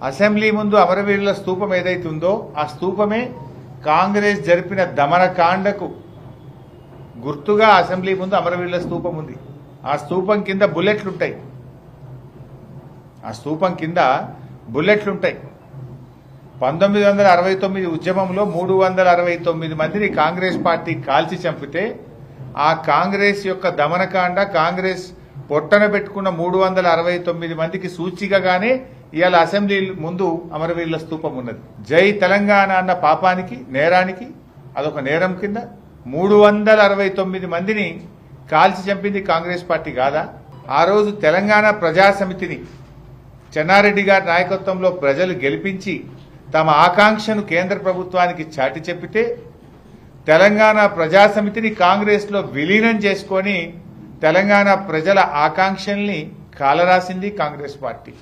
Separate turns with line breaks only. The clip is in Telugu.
అసెంబ్లీ ముందు అమరవీరుల స్తూపం ఏదైతే ఉందో ఆ స్తూపమే కాంగ్రెస్ జరిపిన దమనకాండకు గుర్తుగా అసెంబ్లీ ముందు అమరవీరుల స్తూపం ఉంది. ఆ స్తూపం కింద బుల్లెట్లుంటాయి. ఆ స్తూపం కింద బుల్లెట్లుంటాయి. 1969 ఉద్యమంలో 369 మందిని కాంగ్రెస్ పార్టీ కాల్చి చంపితే ఆ కాంగ్రెస్ యొక్క దమనకాండ, కాంగ్రెస్ పొట్టన పెట్టుకున్న 369 మందికి సూచికగానే ఇవాళ అసెంబ్లీ ముందు అమరవీరుల స్తూపం ఉన్నది. జై తెలంగాణ అన్న పాపానికి, నేరానికి, అదొక నేరం కింద 369 మందిని కాల్చి చంపింది కాంగ్రెస్ పార్టీ కాదా? ఆ రోజు తెలంగాణ ప్రజా సమితిని చెన్నారెడ్డి గారి నాయకత్వంలో ప్రజలు గెలిపించి తమ ఆకాంక్షను కేంద్ర ప్రభుత్వానికి చాటి చెప్పితే తెలంగాణ ప్రజా సమితిని కాంగ్రెస్ లో విలీనం చేసుకొని తెలంగాణ ప్రజల ఆకాంక్షల్ని కాలరాసింది కాంగ్రెస్ పార్టీ.